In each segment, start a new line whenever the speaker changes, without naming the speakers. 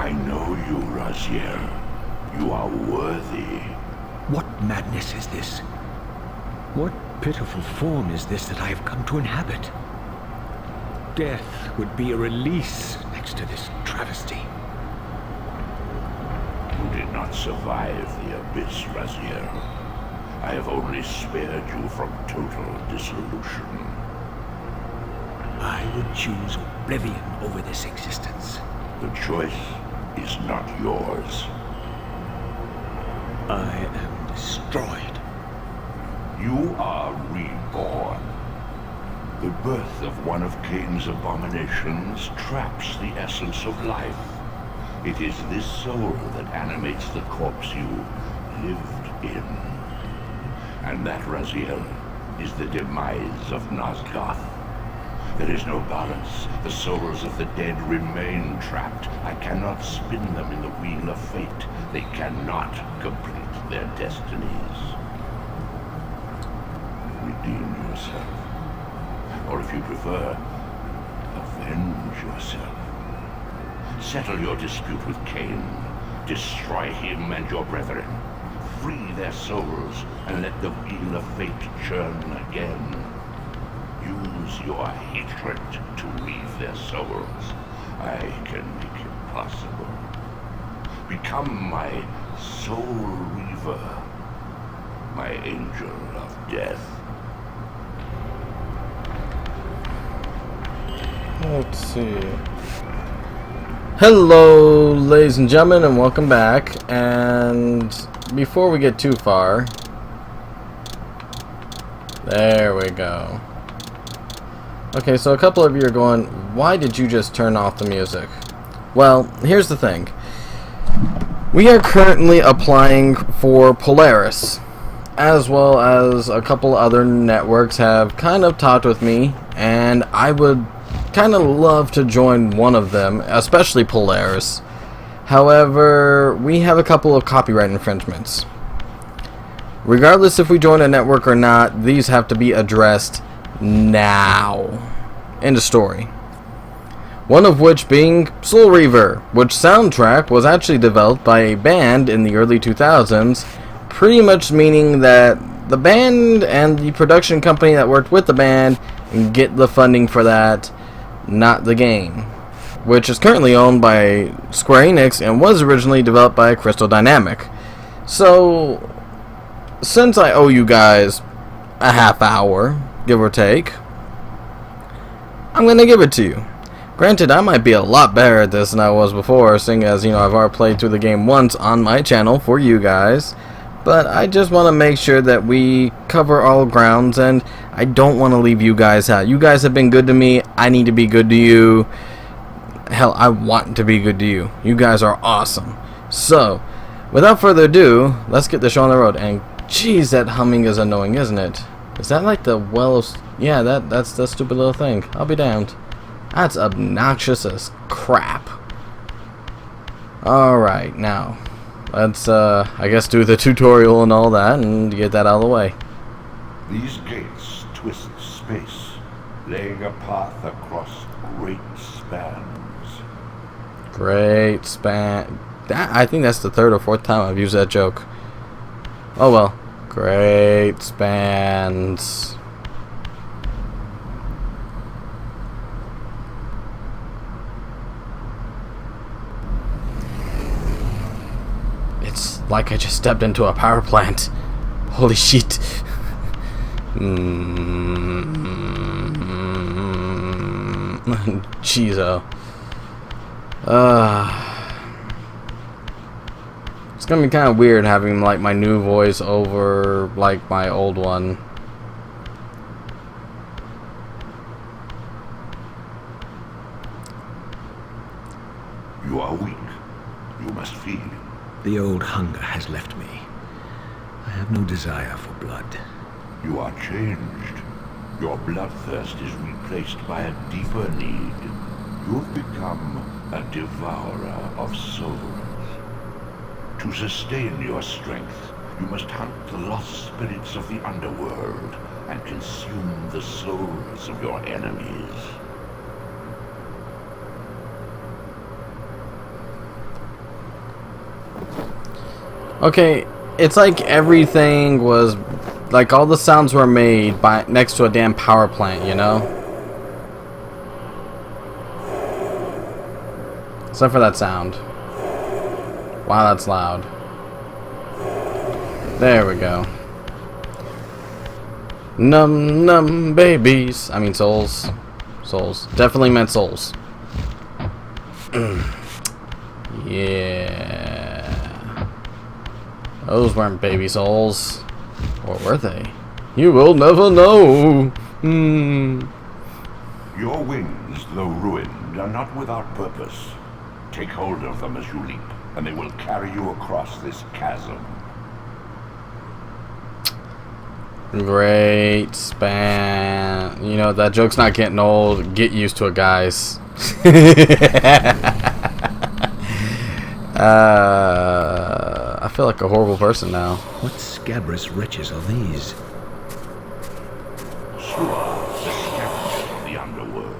I know you, Raziel. You are worthy.
What madness is this? What pitiful form is this that I have come to inhabit? Death would be a release next to this travesty.
You did not survive the abyss, Raziel. I have only spared you from total dissolution.
I would choose oblivion over this existence.
The choice is not yours.
I am destroyed.
You are reborn. The birth of one of Cain's abominations traps the essence of life. It is this soul that animates the corpse you lived in. And that, Raziel, is the demise of Nosgoth. There is no balance. The souls of the dead remain trapped. I cannot spin them in the wheel of fate. They cannot complete their destinies. Redeem yourself. Or if you prefer, avenge yourself. Settle your dispute with Cain. Destroy him and your brethren. Free their souls and let the wheel of fate churn again. Use your hatred to weave their souls. I can make it possible. Become my soul reaver, my angel of death.
Let's see. Hello, ladies and gentlemen, and welcome back. And before we get too far, there we go. Okay, so a couple of you are going, why did you just turn off the music? Well, here's the thing. We are currently applying for Polaris, as well as a couple other networks have kind of talked with me, and I would kind of love to join one of them, especially Polaris. However, we have a couple of copyright infringements. Regardless if we join a network or not, these have to be addressed now. End of story. One of which being Soul Reaver, which soundtrack was actually developed by a band in the early 2000s, pretty much meaning that the band and the production company that worked with the band get the funding for that, not the game, which is currently owned by Square Enix and was originally developed by Crystal Dynamic. So, since I owe you guys a half hour, give or take, I'm going to give it to you. Granted, I might be a lot better at this than I was before, seeing as, you know, I've already played through the game once on my channel for you guys. But I just want to make sure that we cover all grounds, and I don't want to leave you guys out. You guys have been good to me. I need to be good to you. Hell, I want to be good to you. You guys are awesome. So, without further ado, let's get the show on the road. And, jeez, that humming is annoying, isn't it? Is that like the well of... Yeah, that's the stupid little thing. I'll be damned. That's obnoxious as crap. Alright, now... let's, I guess, do the tutorial and all that, and get that out of the way.
These gates twist space, laying a path across great spans.
Great span. I think that's the third or fourth time I've used that joke. Oh well. Great spans. It's like I just stepped into a power plant. Holy shit. Jeez-o. It's gonna be kind of weird having like my new voice over like my old one.
You are weak. You must feed.
The old hunger has left me. I have no desire for blood.
You are changed. Your bloodthirst is replaced by a deeper need. You have become a devourer of souls. To sustain your strength, you must hunt the lost spirits of the underworld and consume the souls of your enemies.
Okay, it's like everything was... Like, all the sounds were made by next to a damn power plant, you know? Except for that sound. Wow, that's loud. There we go. Num num babies. I mean souls. Souls. Definitely meant souls. Yeah. Those weren't baby souls. Or were they? You will never know.
Your wings, though ruined, are not without purpose. Take hold of them as you leap, and they will carry you across this chasm.
Great span. You know, that joke's not getting old. Get used to it, guys. I feel like a horrible person now.
What scabrous wretches are these?
Sure, the scavengers of the underworld.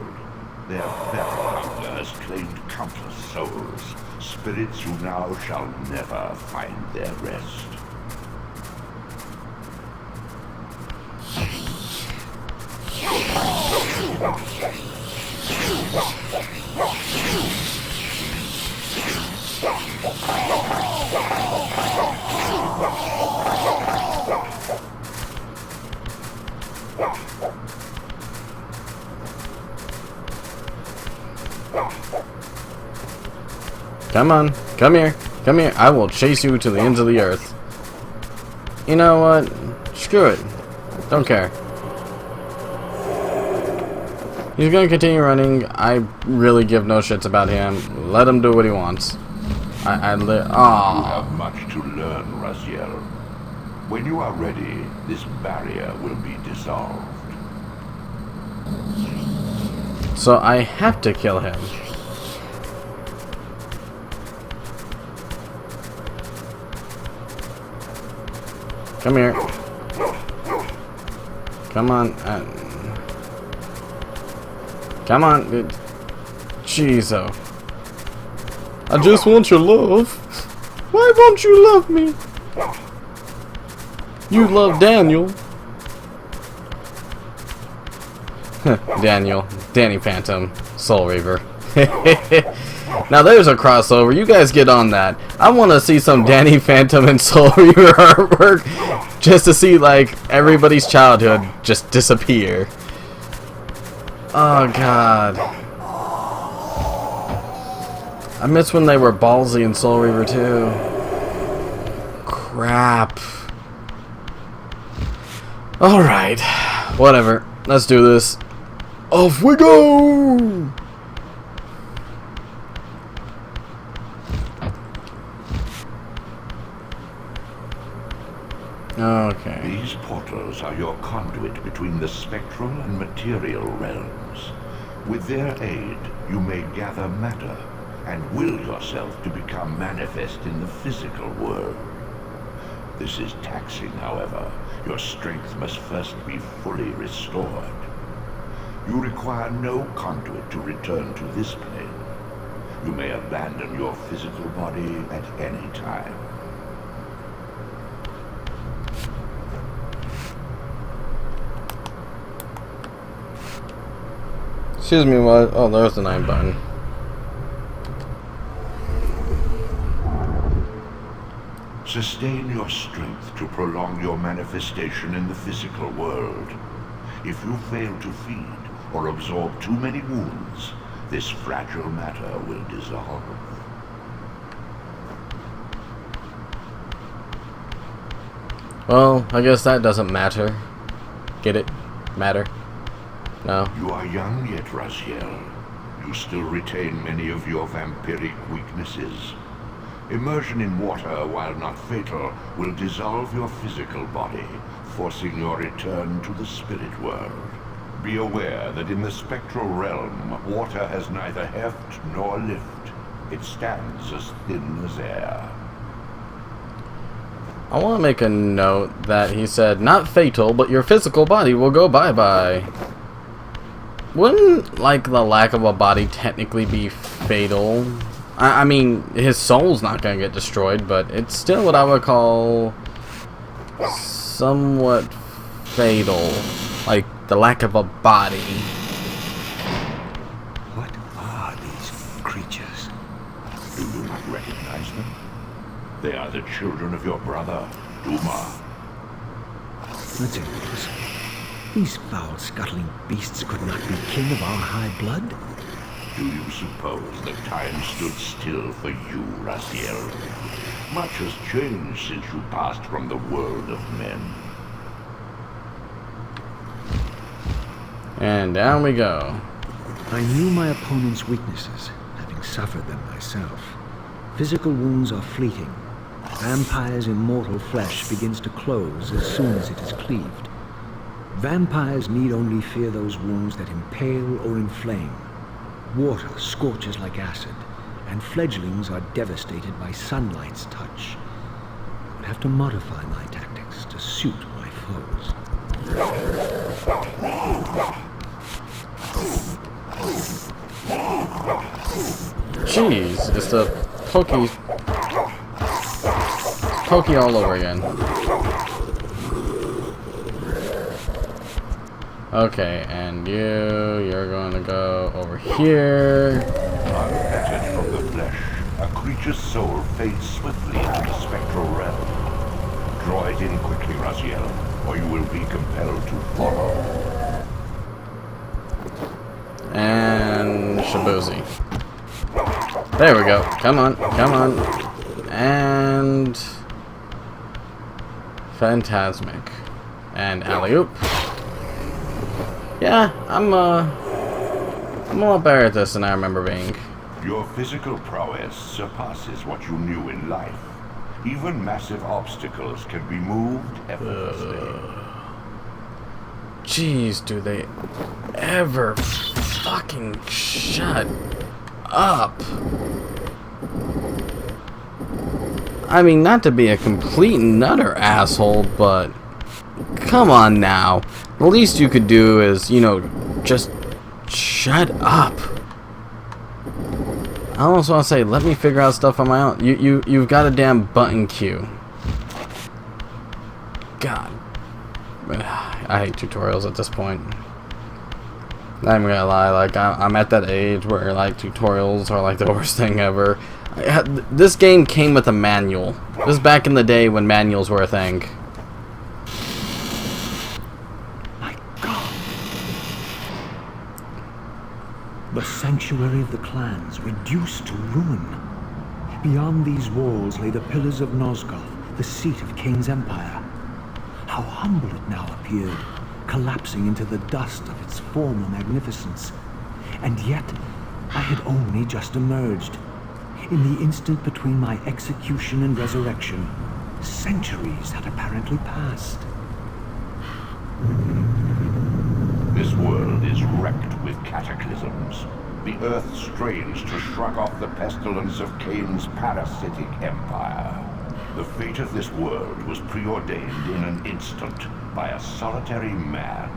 Their battle hunger has claimed countless souls, spirits who now shall never find their rest.
Come on. Come here. Come here. I will chase you to the ends of the earth. You know what? Screw it. Don't care. He's gonna continue running. I really give no shits about him. Let him do what he wants.
You have much to learn, Raziel. When you are ready, this barrier will be dissolved.
So I have to kill him. Come here. Come on. Come on. Jeez, oh. I just want your love. Why won't you love me? You love Daniel. Daniel. Danny Phantom. Soul Reaver. Now there's a crossover. You guys get on that. I want to see some Danny Phantom and Soul Reaver artwork. Just to see, like, everybody's childhood just disappear. Oh, God. I miss when they were ballsy in Soul Reaver, too. Crap. Alright. Whatever. Let's do this. Off we go! Okay.
These portals are your conduit between the spectral and material realms. With their aid, you may gather matter and will yourself to become manifest in the physical world. This is taxing, however. Your strength must first be fully restored. You require no conduit to return to this plane. You may abandon your physical body at any time.
Excuse me, what? Oh, there's the 9 button.
Sustain your strength to prolong your manifestation in the physical world. If you fail to feed or absorb too many wounds, this fragile matter will dissolve.
Well, I guess that doesn't matter. Get it? Matter? No.
You are young yet, Raziel. You still retain many of your vampiric weaknesses. Immersion in water, while not fatal, will dissolve your physical body, forcing your return to the spirit world. Be aware that in the spectral realm, water has neither heft nor lift. It stands as thin as air.
I want to make a note that he said, not fatal, but your physical body will go bye-bye. Wouldn't, like, the lack of a body technically be fatal? I mean, his soul's not gonna get destroyed, but it's still what I would call somewhat fatal. Like, the lack of a body.
What are these creatures?
Do you not recognize them? They are the children of your brother, Duma.
That's impossible. These foul, scuttling beasts could not be king of our high blood.
Do you suppose that time stood still for you, Raziel? Much has changed since you passed from the world of men.
And down we go.
I knew my opponent's weaknesses, having suffered them myself. Physical wounds are fleeting. Vampire's immortal flesh begins to close as soon as it is cleaved. Vampires need only fear those wounds that impale or inflame. Water scorches like acid, and fledglings are devastated by sunlight's touch. I would have to modify my tactics to suit my foes.
Jeez, it's the Pokey all over again. Okay, and you're going to go over here.
Unfettered from the flesh, a creature's soul fades swiftly into the spectral realm. Draw it in quickly, Raziel, or you will be compelled to follow.
And Shabuzi. There we go. Come on, come on. And Phantasmic. And alley-oop. Yeah, I'm a lot better at this than I remember being.
Your physical prowess surpasses what you knew in life. Even massive obstacles can be moved effortlessly.
Jeez, do they ever fucking shut up? I mean, not to be a complete nutter asshole, but come on now. The least you could do is, you know, just shut up. I almost want to say, let me figure out stuff on my own. You've got a damn button queue. God. I hate tutorials at this point. Not even gonna lie, like, I'm at that age where, like, tutorials are, like, the worst thing ever. This game came with a manual. This is back in the day when manuals were a thing.
My God! The sanctuary of the clans reduced to ruin. Beyond these walls lay the pillars of Nosgoth, the seat of Kain's empire. How humble it now appeared, collapsing into the dust of its former magnificence. And yet, I had only just emerged. In the instant between my execution and resurrection, centuries had apparently passed.
This world is wrecked with cataclysms. The earth strains to shrug off the pestilence of Kain's parasitic empire. The fate of this world was preordained in an instant by a solitary man.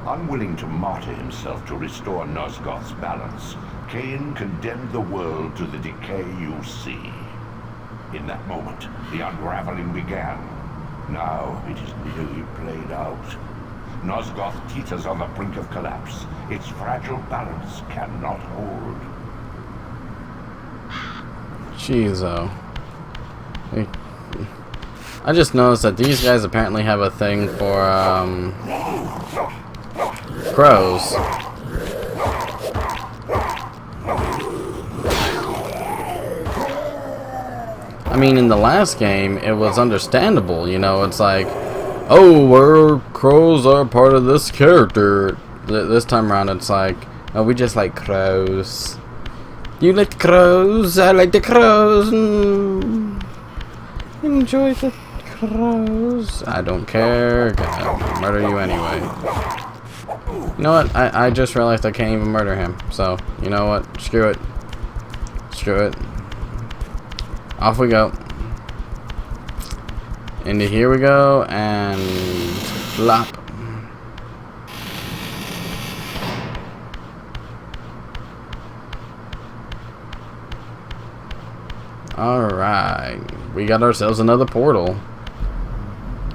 Unwilling to martyr himself to restore Nosgoth's balance, Kain condemned the world to the decay you see. In that moment, the unraveling began. Now it is nearly played out. Nosgoth teeters on the brink of collapse. Its fragile balance cannot hold.
Jeez, oh. I just noticed that these guys apparently have a thing for, crows. I mean, in the last game, it was understandable, you know, it's like, oh, crows are part of this character. This time around, it's like, oh, we just like crows. You like crows? I like the crows. Enjoy the crows. I don't care. Gonna murder you anyway. You know what? I just realized I can't even murder him. So, you know what? Screw it. Screw it. Off we go. Into here we go, and flop. Alright. We got ourselves another portal.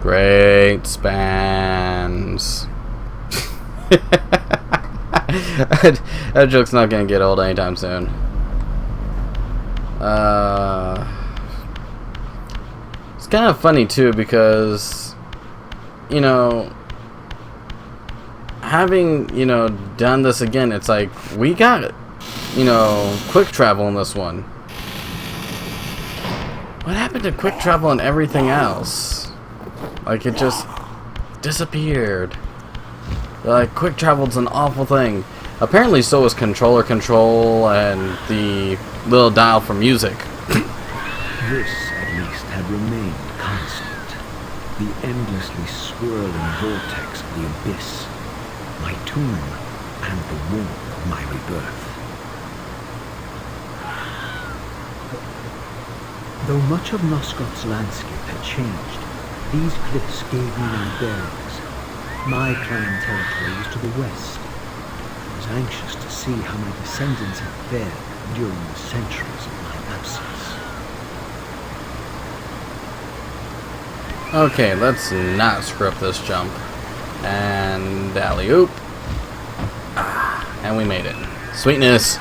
Great spans. That joke's not gonna get old anytime soon. It's kind of funny too because, you know, having, you know, done this again, it's like we got, you know, quick travel in this one. What happened to quick travel and everything else? Like, it just disappeared. Like, quick travel's an awful thing. Apparently so is controller control and the little dial for music.
This, at least, had remained constant. The endlessly swirling vortex of the abyss. My tomb and the womb of my rebirth. Though much of Nosgoth's landscape had changed, these cliffs gave me my bearings. My clan territory was to the west. I was anxious to see how my descendants had fared during the centuries of my absence.
Okay, let's not screw up this jump. And alley-oop. And we made it. Sweetness.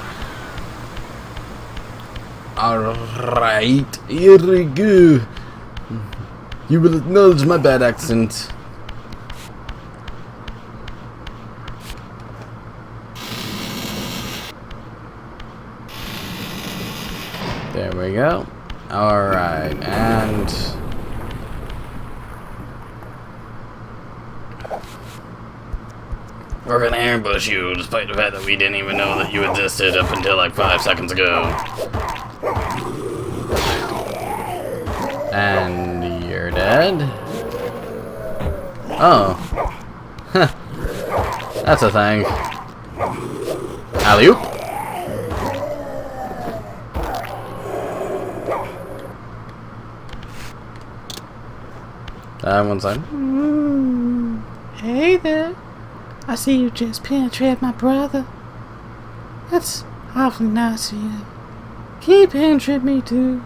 Alright, here we go. You will acknowledge my bad accent. There we go. Alright, and we're gonna ambush you, despite the fact that we didn't even know that you existed up until like 5 seconds ago. And you're dead. Oh. Huh. That's a thing. Alley-oop. One side.
Hey there. I see you just penetrated my brother. That's awfully nice of you. Can you penetrate me too?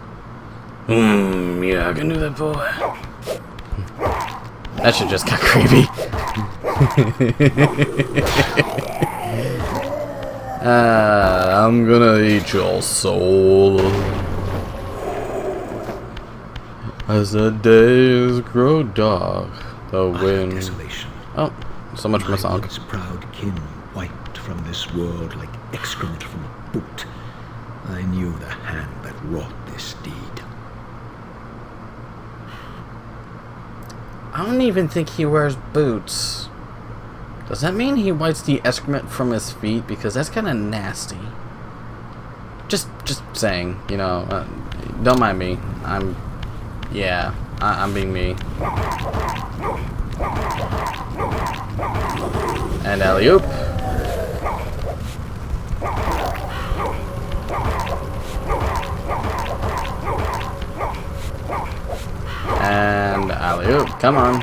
Yeah, I can do that, boy. That shit just got creepy. I'm gonna eat your soul. As the days grow dark, the wind.
Desolation.
Oh, so much for my song.
Once proud kin wiped from this world like excrement from a boot. I knew the hand that wrought this deed.
I don't even think he wears boots. Does that mean he wipes the excrement from his feet? Because that's kind of nasty. Just saying, you know. Don't mind me. I'm being me. And alley-oop. And alley-oop. Come on.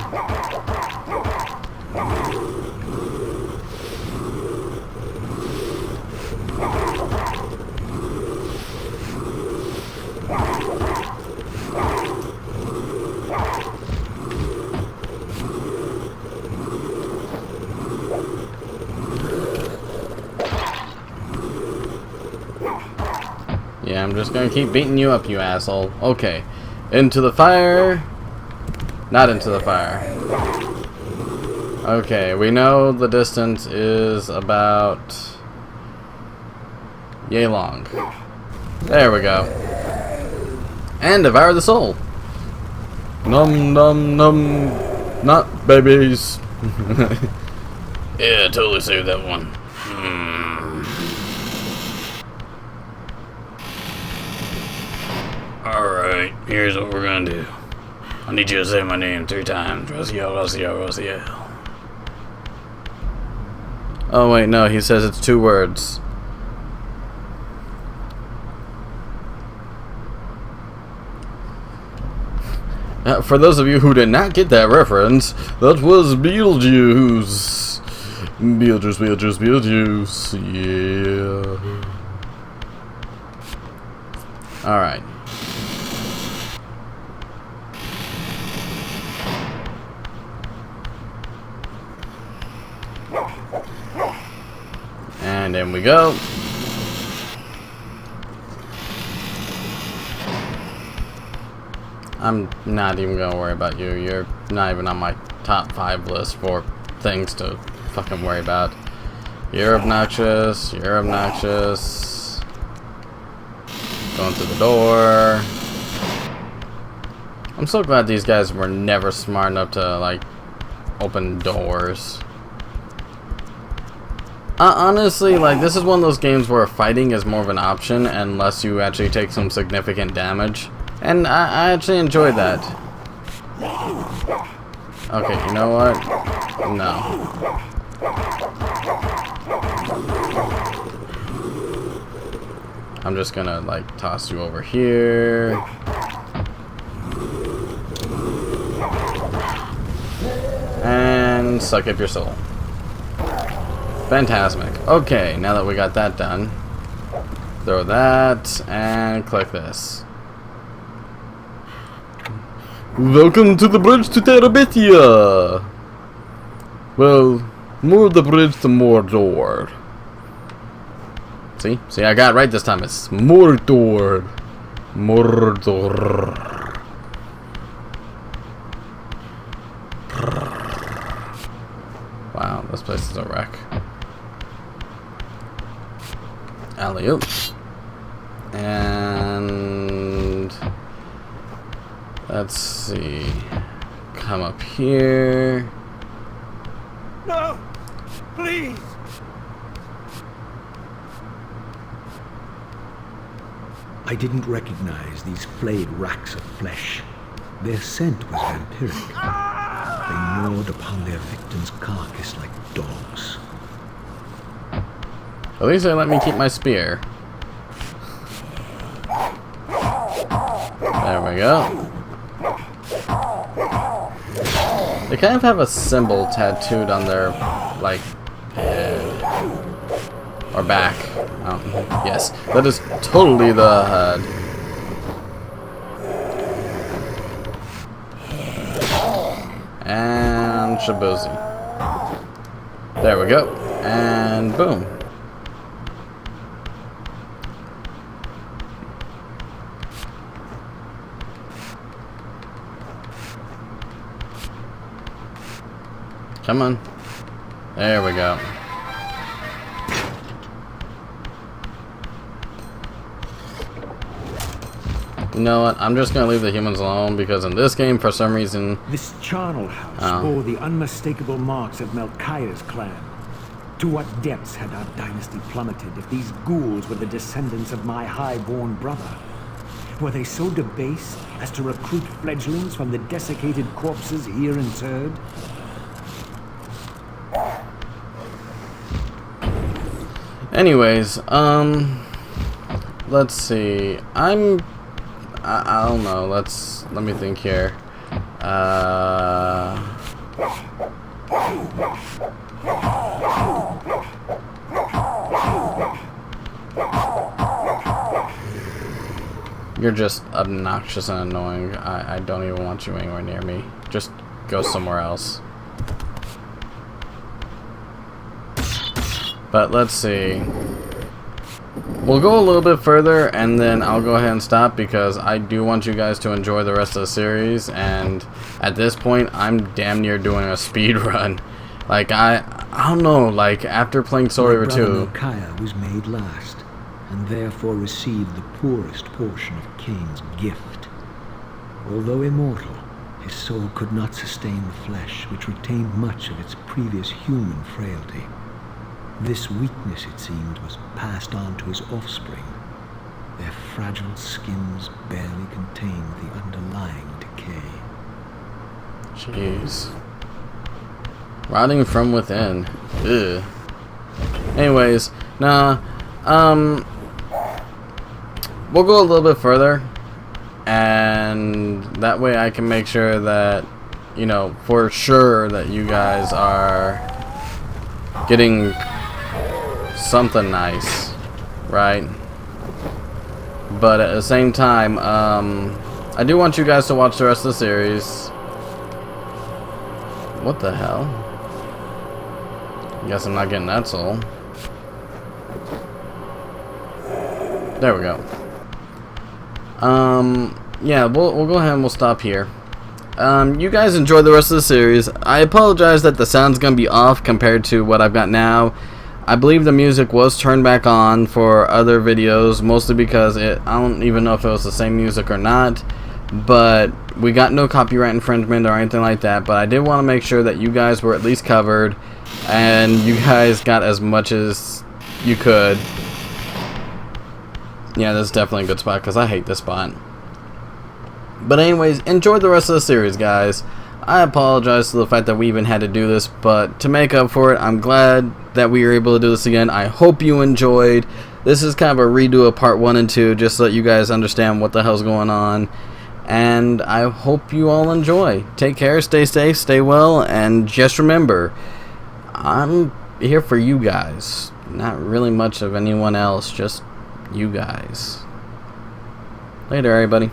Yeah, I'm just gonna keep beating you up, you asshole. Okay. Into the fire. Not into the fire. Okay, we know the distance is about yay long. There we go. And devour the soul. Num num num. Not babies. Yeah, totally saved that one. Alright, here's what we're gonna do. I need you to say my name 3 times. Rosiel, Rosiel, Rosiel. Oh wait, no, he says it's 2 words. For those of you who did not get that reference, that was Beetlejuice. Beetlejuice, Beetlejuice, Beetlejuice. Yeah. Alright. And in we go. I'm not even gonna worry about you. You're not even on my top 5 list for things to fucking worry about. You're obnoxious. You're obnoxious. Going through the door. I'm so glad these guys were never smart enough to, like, open doors. Honestly, like, this is one of those games where fighting is more of an option unless you actually take some significant damage. And I actually enjoyed that. Okay, you know what? No. I'm just gonna, like, toss you over here. And suck up your soul. Fantastic. Okay, now that we got that done, throw that and click this. Welcome to the bridge to Terabithia! Well, more the bridge to Mordor. See? See, I got it right this time. It's Mordor. Mordor. Wow, this place is a wreck. Alley-oop. And let's see. Come up here.
No! Please!
I didn't recognize these flayed racks of flesh. Their scent was vampiric. They gnawed upon their victim's carcass like dogs.
At least they let me keep my spear. There we go. They kind of have a symbol tattooed on their, like, head. Or back. Yes, that is totally the head. And Shabuzi. There we go. And boom. Come on. There we go. You know what? I'm just gonna leave the humans alone because in this game, for some reason,
This charnel house bore the unmistakable marks of Melchiah's clan. To what depths had our dynasty plummeted if these ghouls were the descendants of my high-born brother? Were they so debased as to recruit fledglings from the desiccated corpses here interred?
anyways, let's see. I don't know. Let me think here. You're just obnoxious and annoying. I don't even want you anywhere near me. Just go somewhere else. But let's see. We'll go a little bit further and then I'll go ahead and stop because I do want you guys to enjoy the rest of the series, and at this point I'm damn near doing a speed run. Like I don't know, like after playing Soul Reaver 2,
Melchiah was made last, and therefore received the poorest portion of Cain's gift. Although immortal, his soul could not sustain the flesh, which retained much of its previous human frailty. This weakness, it seemed, was passed on to his offspring. Their fragile skins barely contained the underlying decay.
jeez, rotting from within. Ugh. Anyways, nah, we'll go a little bit further, and that way I can make sure that, you know, for sure that you guys are getting something nice, right? But at the same time, I do want you guys to watch the rest of the series. What the hell? Guess I'm not getting that soul. There we go. Yeah, we'll go ahead and we'll stop here. You guys enjoy the rest of the series. I apologize that the sound's gonna be off compared to what I've got now. I believe the music was turned back on for other videos, mostly because I don't even know if it was the same music or not. But we got no copyright infringement or anything like that. But I did want to make sure that you guys were at least covered, and you guys got as much as you could. Yeah, this is definitely a good spot because I hate this spot. But anyways, enjoy the rest of the series, guys. I apologize for the fact that we even had to do this, but to make up for it, I'm glad that we were able to do this again. I hope you enjoyed. This is kind of a redo of part 1 and 2, just so that you guys understand what the hell's going on. And I hope you all enjoy. Take care, stay safe, stay well, and just remember, I'm here for you guys. Not really much of anyone else, just you guys. Later, everybody.